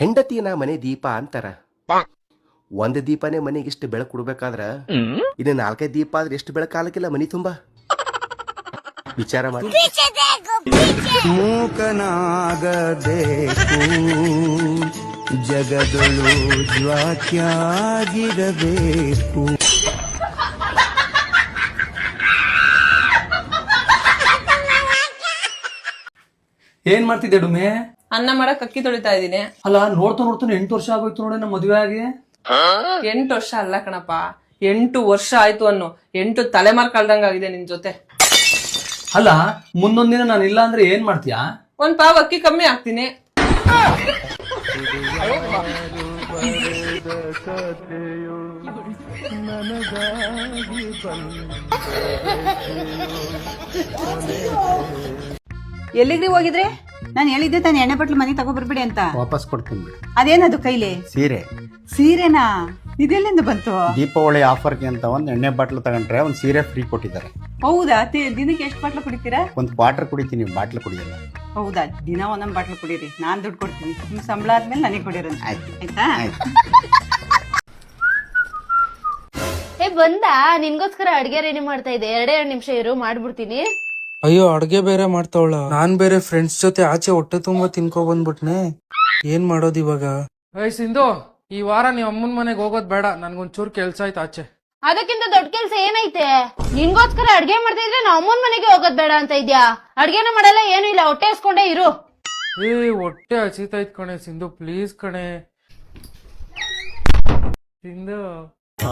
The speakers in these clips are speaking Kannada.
ಹೆಂಡತಿನ ಮನೆ ದೀಪ ಅಂತಾರ. ಒಂದ್ ದೀಪನೇ ಮನೆಗೆ ಇಷ್ಟು ಬೆಳಕು ಕೊಡ್ಬೇಕಾದ್ರ ಇನ್ನು 4-5 ದೀಪ ಆದ್ರೆ ಎಷ್ಟು ಬೆಳಕಾಲಕ್ಕಿಲ್ಲ ಮನಿ ತುಂಬಾ. ವಿಚಾರ ಮಾಡಿ. ಮೂಕನಾಗಬೇಕು ಜಗದಳು ಜ್ವಾಕ್ಯಾಗಿರಬೇಕು. ಏನ್ ಮಾಡ್ತಿದ್ದೆ ಡುಮೆ? ಅನ್ನ ಮಾಡಕ್ ಅಕ್ಕಿ ತೊಳಿತಾ ಇದೀನಿ. ಅಲ್ಲ ನೋಡ್ತಾ 8 ವರ್ಷ ಆಗೋಯ್ತು ನೋಡಿ ನಮ್ಮ ಮದುವೆ ಆಗಿ. 8 ವರ್ಷ ಅಲ್ಲ ಕಣಪ್ಪ, 8 ವರ್ಷ ಆಯ್ತು ಅನ್ನು. 8 ತಲೆಮಾರ್ ಕಳ್ದಂಗ ಆಗಿದೆ ನಿನ್ ಜೊತೆ. ಅಲ್ಲ ಮುಂದೊಂದಿನ ನಾನು ಇಲ್ಲ ಅಂದ್ರೆ ಏನ್ ಮಾಡ್ತೀಯಾ? ಒಂದ್ ಪಾವ್ ಅಕ್ಕಿ ಕಮ್ಮಿ ಹಾಕ್ತೀನಿ. ಎಲ್ಲಿಗ್ರಿ ಹೋಗಿದ್ರಿ? ನಾನು ಹೇಳಿದ್ದೆ ತಾನೆ ಎಣ್ಣೆ ಬಟ್ಲು ಮನೆಗೆ ತಗೊಬರ್ಬಿಡಿ ಅಂತ. ವಾಪಸ್ ಕೊಡ್ತೀನಿ ಬಿಡಿ. ಅದೇನದು ಕೈಲಿ? ಸೀರೆ. ಸೀರೆನಾ? ಇದೆಲ್ಲಿಂದ ಬಂತು? ದೀಪಾವಳಿ ಆಫರ್ಗೆ ಅಂತ ಒಂದು ಎಣ್ಣೆ ಬಾಟ್ಲು ತಗೊಂಡ್ರೆ ಒಂದು ಸೀರೆ ಫ್ರೀ ಕೊಟ್ಟಿದ್ದಾರೆ. ಹೌದಾ? ದಿನಕ್ಕೆ ಎಷ್ಟು ಬಾಟ್ಲು ಕುಡಿತೀರಾ? ಒಂದು ಕ್ವಾರ್ಟರ್ ಕುಡಿತೀನಿ, ಬಾಟ್ಲು ಕುಡಿಯಲ್ಲ. ಹೌದಾ? ದಿನ ಒಂದೊಂದು ಬಾಟ್ಲು ಕುಡೀರಿ, ನಾನ್ ದುಡ್ಡು ಕೊಡ್ತೀನಿ. ನಿಮ್ ಸಂಬಳ ಆದ್ಮೇಲೆ ನನಗೆ ಕೊಡಿರ. ಆಯ್ತಾ? ಬಂದ ನಿನ್ಗೋಸ್ಕರ ಅಡ್ಗೆ ರೆಡಿ ಮಾಡ್ತಾ ಇದ್ದೆ. 2 ನಿಮಿಷ ಇರು, ಮಾಡ್ಬಿಡ್ತೀನಿ. ಅಯ್ಯೋ, ಅಡ್ಗೆ ಬೇರೆ ಮಾಡ್ತಾವಳ. ನಾನ್ ಬೇರೆ ಫ್ರೆಂಡ್ಸ್ ಜೊತೆ ಆಚೆ ಹೊಟ್ಟೆ ತುಂಬಾ ತಿನ್ಕೊ ಬಂದ್ಬಿಟ್ನೆ. ಏನ್ ಮಾಡೋದ್ ಇವಾಗ? ಸಿಂಧು, ಈ ವಾರ ನೀವ್ ಅಮ್ಮನ್ ಮನೆಗೆ ಹೋಗೋದ್ ಬೇಡ, ನನ್ಗೊಂಚೂರ್ ಕೆಲ್ಸ ಆಯ್ತು ಆಚೆ. ಅದಕ್ಕಿಂತ ದೊಡ್ಡ ಕೆಲ್ಸ ಏನೈತೆ? ನಿನ್ಗೋಸ್ಕರ ಅಡ್ಗೆ ಮಾಡ್ತಾ ಇದ್ರೆ ನಾ ಅಮ್ಮನ್ ಮನೆಗೆ ಹೋಗೋದ್ ಬೇಡ ಅಂತ ಇದ್ಯಾ? ಅಡ್ಗೆನ ಮಾಡಲ್ಲ, ಏನು ಇಲ್ಲ, ಹೊಟ್ಟೆ ಹಸ್ಕೊಂಡೇ ಇರು. ಹೊಟ್ಟೆ ಹಸಿತೈತ್ ಕಣೆ ಸಿಂಧು, ಪ್ಲೀಸ್ ಕಣೆ. ಸಿಂಧು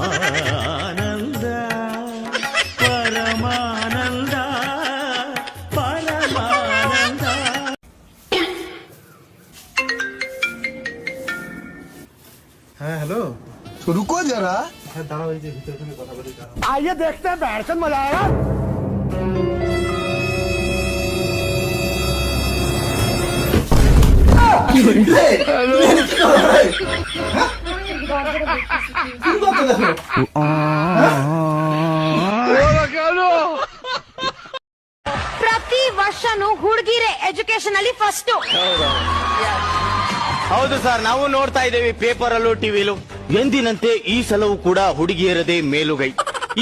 ಆನಂದ ಪರಮಾನಂದ ಪರಮಾನಂದ. हेलो, रुको जरा, आइए देखते हैं बैठ मजा आएगा. ಪ್ರತಿ ವರ್ಷನೂ ಹುಡುಗಿರೆ ಎಜುಕೇಶನ್ ಅಲ್ಲಿ ಫಸ್ಟ್. ಹೌದು ಸರ್, ನಾವು ನೋಡ್ತಾ ಇದ್ದೇವೆ ಪೇಪರ್ ಅಲ್ಲೂ ಟಿವಿಲು. ಎಂದಿನಂತೆ ಈ ಸಲವೂ ಕೂಡ ಹುಡುಗಿಯರದೇ ಮೇಲುಗೈ.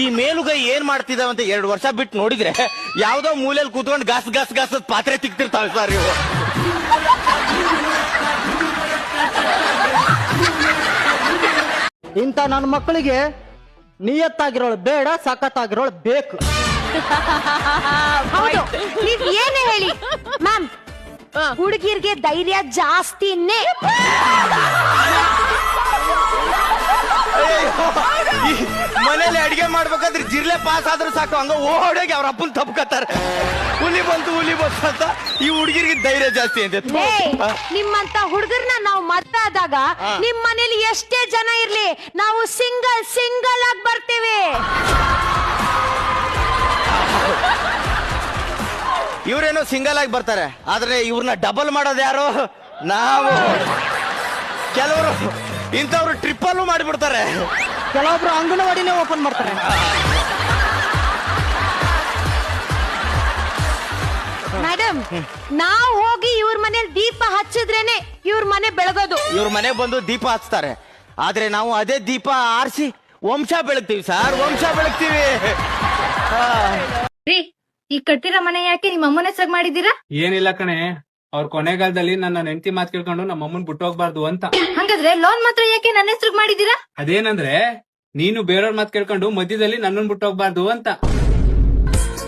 ಈ ಮೇಲುಗೈ ಏನ್ ಮಾಡ್ತಿದಾವ ಅಂತ 2 ವರ್ಷ ಬಿಟ್ಟು ನೋಡಿದ್ರೆ ಯಾವ್ದೋ ಮೂಲೆಯಲ್ಲಿ ಕೂತ್ಕೊಂಡು ಗಾಸ್ ಗಾಸ್ ಗಾಸ್ ಪಾತ್ರೆ ತಿಕ್ತಿರ್ತಾವೆ ಸರ್ ಇವು. ಇಂತ ನನ್ನ ಮಕ್ಕಳಿಗೆ ನಿಯತ್ತಾಗಿರೋಳು ಬೇಡ, ಸಖತ್ತಾಗಿರೋಳು ಬೇಕು. ಹೌದು, ನೀವ್ ಏನೇ ಹೇಳಿ ಮ್ಯಾಮ್, ಹುಡುಗಿರ್ಗೆ ಧೈರ್ಯ ಜಾಸ್ತಿನೇ. ಮನೇಲಿ ಅಡಿಗೆ ಮಾಡ್ಬೇಕಾದ್ರೆ ಜಿರ್ಲೆ ಪಾಸ್ ಆದ್ರೂ ಸಾಕು, ಹಂಗ ಓಡೋಗಿ ಅವ್ರ ಅಪ್ಪನ್ ತಪ್ಕತ್ತಾರೆ. ಹುಲಿ ಬಂತು ಅಂತ ಈ ಹುಡುಗಿರಿಗೆ ಧೈರ್ಯ ಜಾಸ್ತಿ ಅಂತ. ನಿಮ್ಮಂತ ಹುಡುಗರ್ನ ನಾವು ಮತ್ತಾದಾಗ ನಿಮ್ ಮನೇಲಿ ಎಷ್ಟೇ ಜನ ಇರ್ಲಿ, ನಾವು ಸಿಂಗಲ್ ಆಗಿ ಬರ್ತೇವೆ. ಇವ್ರೇನೋ ಸಿಂಗಲ್ ಆಗಿ ಬರ್ತಾರೆ, ಆದ್ರೆ ಇವ್ರನ್ನ ಡಬಲ್ ಮಾಡೋದು ಯಾರು? ನಾವು. ಕೆಲವರು ಇಂಥವ್ರು ಟ್ರಿಪ್ಪಲ್ಲೂ ಮಾಡಿಬಿಡ್ತಾರೆ, ಕೆಲವೊಬ್ರು ಅಂಗನವಾಡಿನೇ ಓಪನ್ ಮಾಡ್ತಾರೆ. ಮೇಡಮ್, ನಾವ್ ಹೋಗಿ ಇವ್ರ ಮನೇಲಿ ದೀಪ ಹಚ್ಚಿದ್ರೇನೆ ಇವ್ರ ಮನೆ ಬೆಳಗೋದು. ಇವ್ರ ಮನೆ ಬಂದು ದೀಪ ಹಚ್ತಾರೆ, ಆದ್ರೆ ನಾವು ಅದೇ ದೀಪ ಆರಿಸಿ ವಂಶ ಬೆಳಗ್ತೀವಿ ಸರ್, ವಂಶ ಬೆಳಗ್ತೀವಿ. ಈ ಕಟ್ಟಿರೋ ಮನೆ ಯಾಕೆ ನಿಮ್ಮ ಅಮ್ಮನ ಹೆಸರು ಮಾಡಿದೀರಾ? ಏನಿಲ್ಲ ಕಣೆ, ಅವ್ರ ಕೊನೆಗಾಲದಲ್ಲಿ ನನ್ನ ಹೆಂಡತಿ ಮಾತು ಕೇಳ್ಕೊಂಡು ನಮ್ಮ ಅಮ್ಮನ್ ಬಿಟ್ಟು ಹೋಗ್ಬಾರ್ದು ಅಂತ. ಹಂಗಾದ್ರೆ ಲೋನ್ ಮಾತ್ರ ಯಾಕೆ ನನ್ನ ಹೆಸರು ಮಾಡಿದೀರಾ? ಅದೇನಂದ್ರೆ ನೀನು ಬೇರೆಯವ್ರ ಮಾತು ಕೇಳ್ಕೊಂಡು ಮಧ್ಯದಲ್ಲಿ ನನ್ನನ್ ಬಿಟ್ಟು ಹೋಗ್ಬಾರ್ದು ಅಂತ.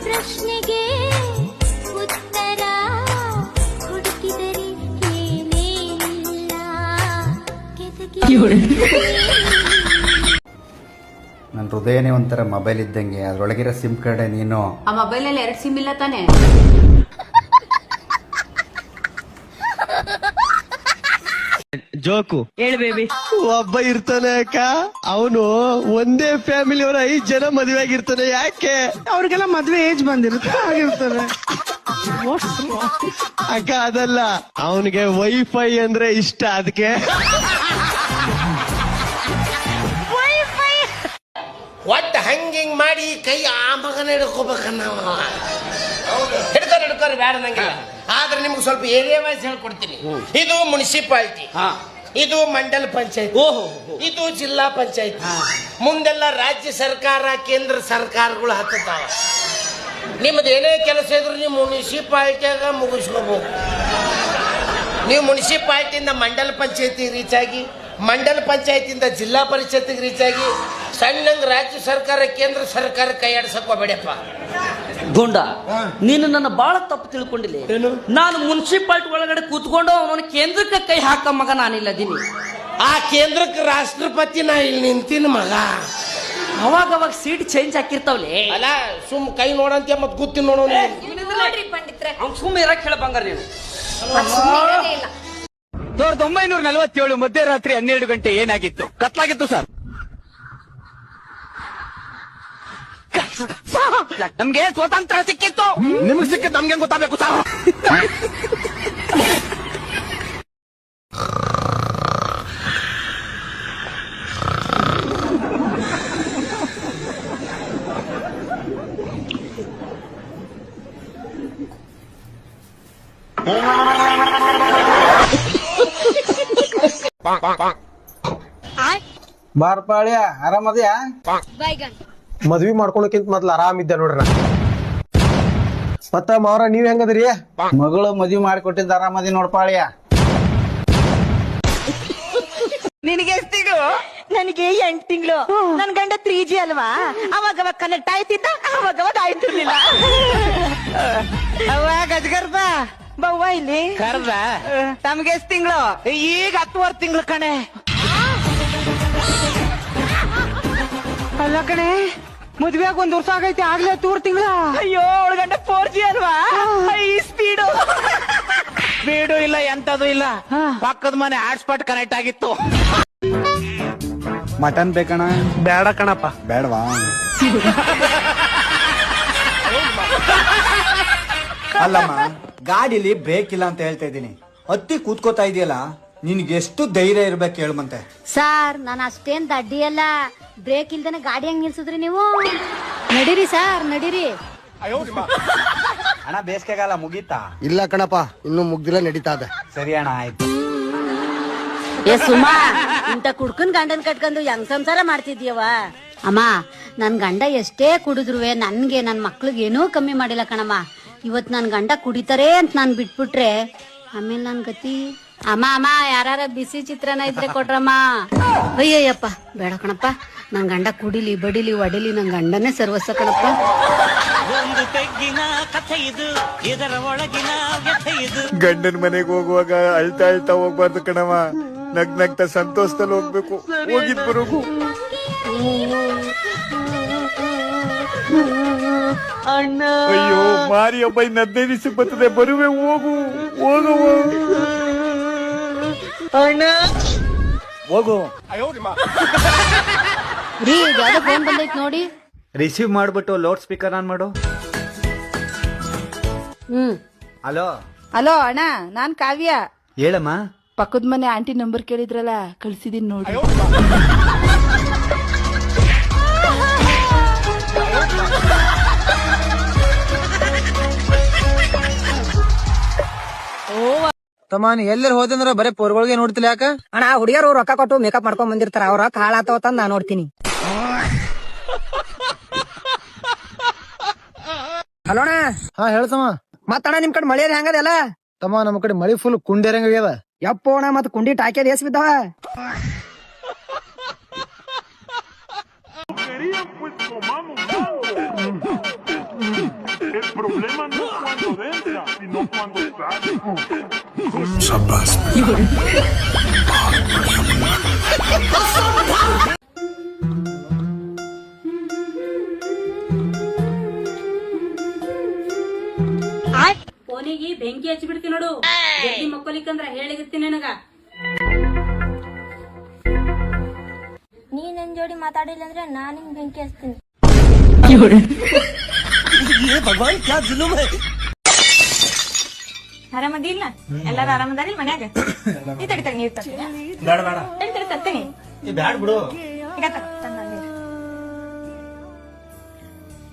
ಪ್ರಶ್ನೆಗೆ ಉತ್ತರ ಹುಡುಕಿದರೆ ನನ್ನ ಹೃದಯನೇ ಒಂಥರ ಮೊಬೈಲ್ ಇದ್ದಂಗೆ, ಅದ್ರೊಳಗಿರೋ ಸಿಮ್ ಕಾರ್ಡ್ ನೀನು. ಆ ಮೊಬೈಲ್ ಅಲ್ಲಿ 2 ಸಿಮ್ ಇಲ್ಲ ತಾನೆ? ಜೋಕು ಹೇಳಿ ಬೇಬಿ. ಒಬ್ಬ ಇರ್ತಾನೆ ಅಕ್ಕ, ಅವನು ಒಂದೇ ಫ್ಯಾಮಿಲಿ ಅವರ 5 ಜನ ಮದುವೆ ಆಗಿರ್ತಾನೆ. ಯಾಕೆ? ಅವ್ರಿಗೆಲ್ಲ ಮದ್ವೆ ಏಜ್ ಬಂದಿರುತ್ತೆ, ಆಗಿರ್ತಾರೆ. ಅಕ್ಕ ಅದಲ್ಲ, ಅವನಿಗೆ ವೈಫೈ ಅಂದ್ರೆ ಇಷ್ಟ, ಅದಕ್ಕೆ. ಒಟ್ಟು ಹಂಗಿಂಗ್ ಮಾಡಿ ಕೈ ಆ ಮಗನ ಹಿಡ್ಕೋಬೇಕನ್ನ. ಹಿಡ್ಕೋರಿ ಬೇಡ ನಂಗೆ, ಆದ್ರೆ ನಿಮ್ಗೆ ಸ್ವಲ್ಪ ಏರಿಯಾ ವೈಸ್ ಹೇಳ್ಕೊಡ್ತೀನಿ. ಇದು ಮುನ್ಸಿಪಾಲಿಟಿ, ಇದು ಮಂಡಲ ಪಂಚಾಯತ್, ಇದು ಜಿಲ್ಲಾ ಪಂಚಾಯತ್. ಮುಂದೆಲ್ಲ ರಾಜ್ಯ ಸರ್ಕಾರ ಕೇಂದ್ರ ಸರ್ಕಾರಗಳು ಹತ್ತಾವ. ನಿಮ್ದು ಏನೇ ಕೆಲಸ ಇದ್ರು ನೀವು ಮುನ್ಸಿಪಾಲ್ಟಿಯಾಗ ಮುಗಿಸ್ಕೋಬಹುದು. ನೀವು ಮುನ್ಸಿಪಾಲ್ಟಿಯಿಂದ ಮಂಡಲ ಪಂಚಾಯತಿ ರೀಚ್ ಆಗಿ, ಮಂಡಲ ಪಂಚಾಯತಿಯಿಂದ ಜಿಲ್ಲಾ ಪರಿಷತ್ತಿಗೆ ರೀಚ್ ಆಗಿ, ಸಣ್ಣಂಗ್ ರಾಜ್ಯ ಸರ್ಕಾರ ಕೇಂದ್ರ ಸರ್ಕಾರ ಕೈಯಾಡ್ಸಕ್ ಹೋಗ್ಬೇಡಪ್ಪ. ಗುಂಡ, ನೀನು ನನ್ನ ಬಾಳ ತಪ್ಪು ತಿಳ್ಕೊಂಡಿಲ್ಲ. ನಾನು ಮುನ್ಸಿಪಾಲ್ಟಿ ಒಳಗಡೆ ಕೂತ್ಕೊಂಡು ಅವನ ಕೇಂದ್ರಕ್ಕೆ ಕೈ ಹಾಕ ಮಗ ನಾನಿಲ್ಲದೀನಿ. ಆ ಕೇಂದ್ರಕ್ಕೆ ರಾಷ್ಟ್ರಪತಿ ನಾ ಇಲ್ಲಿ ನಿಂತಿನ ಮಗ. ಅವಾಗ ಸೀಟ್ ಚೇಂಜ್ ಹಾಕಿರ್ತಾವಲೆ. ಅಲ್ಲ ಸುಮ್ ಕೈ ನೋಡಂತ ಮತ್ ಗುತ್ತಿ ನೋಡೋಣ. ಅವ್ನು ಸುಮ್ಮನೆ ಇರಕ್ ಹೇಳ ಬಂಗಾರ ನೀನು. 1947 ಮಧ್ಯರಾತ್ರಿ 12 ಗಂಟೆ ಏನಾಗಿತ್ತು? ಕತ್ಲಾಗಿತ್ತು ಸರ್. ನಮ್ಗೆ ಸ್ವಾತಂತ್ರ್ಯ ಸಿಕ್ಕಿತ್ತು. ನಿಮ್ಗೆ ಸಿಕ್ಕಿತ್ತು, ನಮ್ಗೆ ಗೊತ್ತಾಗಬೇಕು ಸರ್. ಬಾರ್ಪಾಳ್ಯ ಆರಾಮದ್ಯಾ? ಮದ್ವಿ ಮಾಡ್ಕೊಳಕ್ಕಿಂತ ಮೊದ್ಲು ಆರಾಮಿದ್ದೆ ನೋಡ್ರಿ. ಮತ್ತ ಮಾವ್ರ ನೀವ್ ಹೆಂಗದ್ರಿ? ಮಗಳು ಮದುವೆ ಮಾಡಿಕೊಟ್ಟಿದ್ದ ಆರಾಮದಿ ನೋಡ್ಪಾಳ್ಯ. ನಿನಗೆ ಎಷ್ಟು ತಿಂಗಳು? ನನಗೆ 8 ತಿಂಗಳು. ನನ್ ಗಂಡ 3G ಅಲ್ವಾ, ಅವಾಗ ಕನೆಕ್ಟ್ ಆಯ್ತಿದ್ದ, ಅವಾಗ ಆಯ್ತಿರ್ಲಿಲ್ಲ. ಅವ ಗಜಗರ್ಭ ಬವ್ವ ಇಲ್ಲಿ ಕರ್ದ ತಮ್ಗೆ ಎಷ್ಟು ತಿಂಗಳು? ಈಗ 10 ತಿಂಗಳು ಕಣೆ. ಅಲ್ಲ ಕಣೆ, ಮದ್ವೆಯಾಗ 1 ವರ್ಷ ಆಗೈತೆ, ಆಗ್ಲೇ 3 ತಿಂಗಳ. ಅಯ್ಯೋ, ಒಳಗಂಡ 4G ಅಲ್ವಾ, ಹೈ ಸ್ಪೀಡು. ಸ್ಪೀಡು ಇಲ್ಲ, ಎಂತದು ಇಲ್ಲ. ಪಕ್ಕದ ಮನೆ ಹಾಟ್ಸ್ಪಾಟ್ ಕನೆಕ್ಟ್ ಆಗಿತ್ತು. ಮಟನ್ ಬೇಕಣ? ಬೇಡ ಕಣಪ್ಪ. ಬೇಡವಾ? ಅಲ್ಲಮ್ಮ, ಗಾಡಿಲಿ ಬ್ರೇಕ್ ಇಲ್ಲ ಅಂತ ಹೇಳ್ತಾ ಇದ್ದೀನಿ. ಹತ್ತಿ ಕೂತ್ಕೋತಾ ಇದೆಯಲ್ಲ, ನಿನ್ಗೆ ಎಷ್ಟು ಧೈರ್ಯ ಇರ್ಬೇಕು ಹೇಳುವಂತೆ. ಸಾರ್, ನಾನು ಅಷ್ಟೇನ್ ದಡ್ಡಿ ಅಲ್ಲ. ಬ್ರೇಕ್ ಇಲ್ದೇನೆ ಗಾಡಿ ಹೆಂಗ್ ನಿಲ್ಸಿದ್ರಿ ನೀವು? ನಡೀರಿ ಸಾರ್, ನಡೀರಿ. ಅಣ್ಣ, ಬೇಸಿಗೆಗಾಲ ಮುಗೀತಾ? ಇಲ್ಲ ಕಣಪ್ಪ, ಇನ್ನು ಮುಗ್ದಿಲ್ಲ, ನಡೀತಾ ಇದೆ. ಸರಿ ಅಣ್ಣ, ಆಯ್ತು. ಏ ಸುಮಾ, ಇಂತ ಕುಡ್ಕನ್ ಗಂಡನ್ ಕಟ್ಕೊಂಡು ಹೆಂಗ್ ಸಂಸಾರ ಮಾಡ್ತಿದ್ಯವ? ಅಮ್ಮ, ನನ್ ಗಂಡ ಎಷ್ಟೇ ಕುಡಿದ್ರುವೆ ನನ್ಗೆ ನನ್ ಮಕ್ಳಿಗೆ ಏನೂ ಕಮ್ಮಿ ಮಾಡಿಲ್ಲ ಕಣಮ್ಮ. ಇವತ್ ನನ್ ಗಂಡ ಕುಡಿತಾರೆ ಅಂತ ನಾನ್ ಬಿಟ್ಬಿಟ್ರೆ ಆಮೇಲೆ ನನ್ ಗತಿ. ಅಮ್ಮ ಯಾರ ಬಿಸಿ ಚಿತ್ರಾನ್ನ ಇದ್ರೆ ಕೊಟ್ರಮ್ಮ. ಅಯ್ಯಯ್ಯಪ್ಪ, ಬೇಡ ಕಣಪ್ಪ. ನನ್ ಗಂಡ ಕುಡಿಲಿ ಬಡಿಲಿ ಒಡಿಲಿ, ನನ್ ಗಂಡನೇ ಸರ್ವಸ್ವ ಕಣಪ್ಪ. ಒಂದು ತೆಗ್ಗಿನ ಕಥೆ ಇದು, ಇದರ ಒಳಗಿನ ವ್ಯಥೆ ಇದು. ಗಂಡನ ಮನೆಗೆ ಹೋಗುವಾಗ ಅಳ್ತಾ ಅಳ್ತಾ ಹೋಗ್ಬಾರ್ದು ಕಣವ, ನಗ್ನಗ್ತಾ ಸಂತೋಷದಲ್ಲಿ ಹೋಗ್ಬೇಕು. ಹೋಗಿದ್ ಬರೋಕು. ಅಣ್ಣ, ಅಯ್ಯೋ ಮಾರಿ ಹಬ್ಬ ಇನ್ನು 15 ದಿವಸಕ್ಕೆ ಬರ್ತದೆ, ಬರುವೆ, ಹೋಗು ಹೋಗುವ. ಅಣ್ಣ ಹೋಗು. ರೀ, ಯಾವ್ದೋ ಫೋನ್ ಬಂದೈತ್ ನೋಡಿ. ರಿಸೀವ್ ಮಾಡ್ಬಿಟ್ಟು ಲೌಡ್ ಸ್ಪೀಕರ್ ಆನ್ ಮಾಡು. ಹಲೋ. ಹಲೋ ಅಣ್ಣ, ನಾನ್ ಕಾವ್ಯ. ಹೇಳಮ್ಮ. ಪಕ್ಕದ ಮನೆ ಆಂಟಿ ನಂಬರ್ ಕೇಳಿದ್ರಲ್ಲ, ಕಳ್ಸಿದೀನಿ ನೋಡಿ. ತಮ್ಮ ನೀ ಎಲ್ಲರೂ ಹೋದಂದ್ರ ಬರೇ ಪೋರ್ಗಳಿಗೆ ನೋಡ್ತಿಲ್ಲ ಯಾಕ? ಅಣ್ಣ, ಹುಡುಗಿಯರು ರೊಕ್ಕ ಕೊಟ್ಟು ಮೇಕಪ್ ಮಾಡ್ಕೊಂಡ್ ಬಂದಿರ್ತಾರ, ಅವ್ರ ರೊಕ್ಕ ಹಾಳಾತವ ತಂದ್ ನಾ ನೋಡ್ತೀನಿ. ಹಲೋ ಅಣ್ಣ. ಹಾ ಹೇಳ್ತಮ್ಮ. ಮತ್ತಣ್ಣ, ನಿಮ್ ಕಡೆ ಮಳೆ ಹೆಂಗದಲ್ಲ? ತಮ್ಮ ನಮ್ಮ ಕಡೆ ಮಳಿ ಫುಲ್ ಕುಂಡೇರಂಗ ಆಗ್ಯದ. ಯಪ್ಪೋ ಅಣ್ಣ, ಮತ್ ಕುಂಡಿ ಟಾಕ್ಯದ ಎಸ್ ಬಿದ್ದಾವ? ಫೋನಿಗೆ ಬೆಂಕಿ ಹಚ್ಚಿ ಬಿಡ್ತೀನಿ ನೋಡು. ಜಲ್ದಿ ಮಕ್ಕೊಲಿಕ್ಕಂದ್ರ ಹೇಳಿರ್ತೀನಿ ನನಗ. ನೀ ನನ್ ಜೋಡಿ ಮಾತಾಡಿಲ್ಲ ಅಂದ್ರೆ ನಾನು ನಿಂಗೆ ಬೆಂಕಿ ಹಚ್ತೀನಿ. ಆರಾಮದಿಲ್ಲ? ಎಲ್ಲಾರು ಆರಾಮದಾರಿ ಮನ್ಯಾಗ? ನೀ ತಡಿತಾಗ ನೀರ್ ತರ್ತೀನಿ. ತರ್ತೀನಿ. ಬ್ಯಾಡ ಬಿಡು.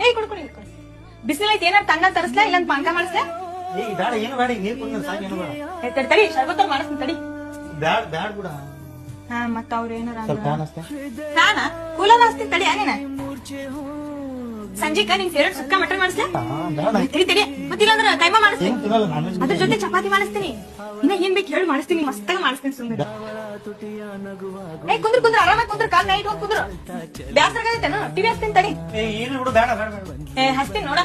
ಏಯ್ ಕುಡ್ಕೊಡಿ. ಬಿಸಿಲು ಐತಿ, ಏನಾರು ತಣ್ಣ ತರಿಸ್ಲಾ, ಇಲ್ಲ ಪಾನಕ ಮಾಡಿಸ್ಲಾ? ಏನು ಬೇಡ, ನೀರ್ ಕುಡಿದ್ರೆ ಸಾಕು, ಏನು ಬೇಡ. ತಡಿ, ಶರ್ಬತ್ತ ಮಾಡಿಸ್ತೀನಿ ತಡಿ. ಬ್ಯಾಡ್ ಬ್ಯಾಡ್ ಬಿಡ ಹಾ ಮತ್ತ ಅವ್ರ ಏನಾರ ಸ್ವಲ್ಪ ಫ್ಯಾನ್ ಅಷ್ಟೇ. ಫ್ಯಾನ ಕೂಲರ್ ಹಚ್ತೀನಿ ತಡಿ ನೀನ ಸಂಜೆಕ ನಿನ್ ಫೇವ್ರೆಟ್ ಸುಕ್ಕ ಮಟನ್ ಮಾಡಿಸ್ಲಾ ತಡಿ ಮತ್ತಿಲ್ಲ ಅಂದ್ರೆ ಕೈಮಾ ಮಾಡಿಸ್ತೀನಿ ಅದ್ರ ಜೊತೆ ಚಪಾತಿ ಮಾಡಿಸ್ತೀನಿ ಇನ್ನ ಏನ್ ಬೇಕು ಹೇಳಿ ಮಾಡಿಸ್ತೀನಿ ಮಸ್ತಾಗ ಮಾಡಿಸ್ತೀನಿ ಸುಂದರ ಏ ಕುಂದ್ರ ಆರಾಮಾಗಿ ಕುಂದ್ರ ಕಾಲ್ ನೈಟ್ ಹೋಗಿ ಕುಂದ್ರ ಬ್ಯಾಸರ ಆಗತ್ತೇನು ಟಿವಿ ಹಚ್ತೀನಿ ತಡಿ ಏನು ಬಿಡು ಬೇಡ ಬೇಡ ಬೇಡ ಏ ಹಚ್ತೀನಿ ನೋಡ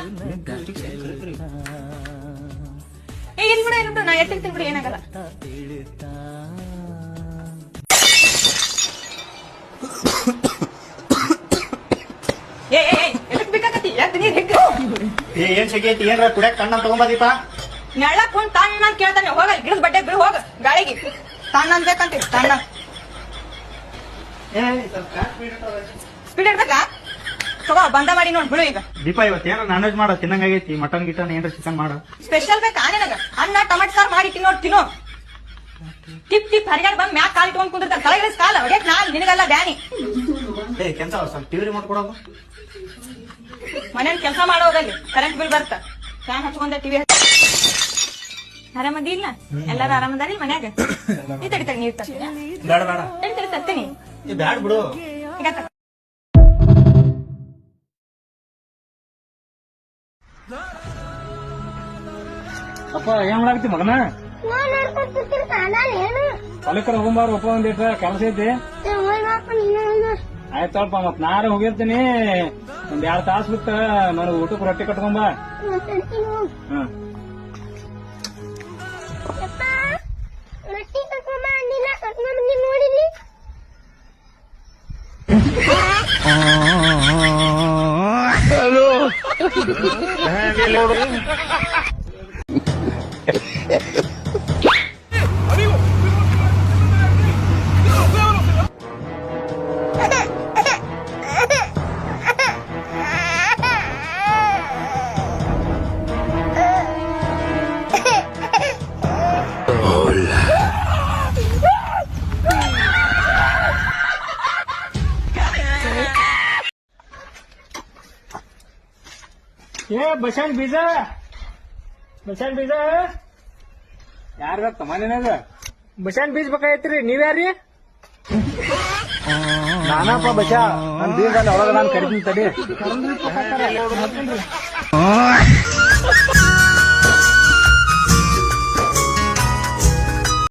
ಏ ಇಲ್ ಬಿಡು ಇರ್ಬಿಡು ನಾ ಎತ್ತಿರ್ತೀನಿ ಬಿಡು ಏನಾಗಲ್ಲ ಏನ್ ಸಿಗೈತಿ ಏನ್ರ ಕುಡಿಯಕ್ ಕಣ್ಣ ತಗೊಂಬದೀಪ ನೆಳ್ಳಕ್ ಹೊಂದ್ ತಾಣ್ಣ ಅಂತ ಕೇಳ್ತಾನೆ ಹೋಗ ಗಿಡದ ಬಡ್ಡೆ ಬಿಡು ಹೋಗ ಗಾಳಿಗೆ ತಾಣ್ಣ ಅನ್ಬೇಕಂತ ತಾಣ್ಣ ಸ್ಪೀಡ್ ಇರ್ಬೇಕಾ ತಗೋ ಬಂದ ಮಾಡಿ ನೋಡ್ ಬಿಡು ಈಗ ದೀಪ ಇವತ್ತೇನ ನಾನ್ ವೆಜ್ ಮಾಡೋ ತಿನ್ನಂಗಾಗೈತಿ ಮಟನ್ ಗಿಟನ್ ಏನ್ರ ಚಿಕನ್ ಮಾಡ ಸ್ಪೆಷಲ್ ಬೇಕಾ ನಿನಗ ಅನ್ನ ಟಮಾಟೋ ಸಾರು ಮಾಡಿ ತಿನ್ನೋಡ್ ತಿನ್ನೋ ಟಿಪ್ ಟಿಪ್ ಹರಿಗಾಡ್ ಬಂದ್ ಮ್ಯಾಕ್ ಕಾಲ್ ಇಟ್ಕೊಂಡ್ ಕುಂದಿರ್ತಾನೆ ತಲೆಗಿಳಿಸ್ ಕಾಲ ಹೊಡ್ಯಾಕ್ ನಾನ್ ನಿನಗಲ್ಲ ಬ್ಯಾನಿ ಏ ಕೆಲ್ಸ ಸ್ವಲ್ಪ ಟಿವಿ ರಿಮೋಟ್ ಕೊಡೋದು ಮನೇಲಿ ಕೆಲಸ ಮಾಡೋರಲ್ಲಿ ಕರೆಂಟ್ ಬಿಲ್ ಬರ್ತ ಫ್ಯಾನ್ ಹಚ್ಕೊಂಡ ಟಿವಿ ಆರಾಮದಿ ಇಲ್ಲ ಎಲ್ಲಾರು ಆರಾಮದಾರಿ ಮನ್ಯಾಗ ಈ ತಡಿ ತಡಿ ನೀರ್ ತರ್ತೀನಿ ಬೇಡ ಬೇಡ ತಡಿ ತಡಿ ತರ್ತೀನಿ ಏ ಬ್ಯಾಡ್ ಬಿಡು ಈಗ ತ- ಅಪ್ಪ ಏನ್ ಮಾಡಾಕತ್ತಿ ಮಗನ ಹೊಲಕ್ಕರ ಹೋಗ್ಬಾರ ಒಪ್ಪ ಒಂದಿಟ್ಟ ಕೆಲಸ ಐತಿ ಆಯ್ತಪ್ಪ ಮತ್ ನಾರ ಹೋಗಿರ್ತೀನಿ ಒಂದ್ 2 ತಾಸ್ ಬಿಟ್ಟ ನನಗ್ ಊಟಕ್ಕೆ ರೊಟ್ಟಿ ಕಟ್ಕೊಂಬ ಹ್ಮ್ ಏ ಬಸಣ್ಣ ಬೀಜ ಯಾರ ಬೇಕ ಮನೆಯಾಗ ಬಸಣ್ಣ ಬೀಜ ಬೇಕಾಯ್ತ್ರಿ ನೀವ್ಯಾರಿ ನಾನಪ್ಪ ಬಸ ನನ್ ಬೀಜ ಒಳಗ ನಾನು ಕರಿತೀನಿ ತಡಿ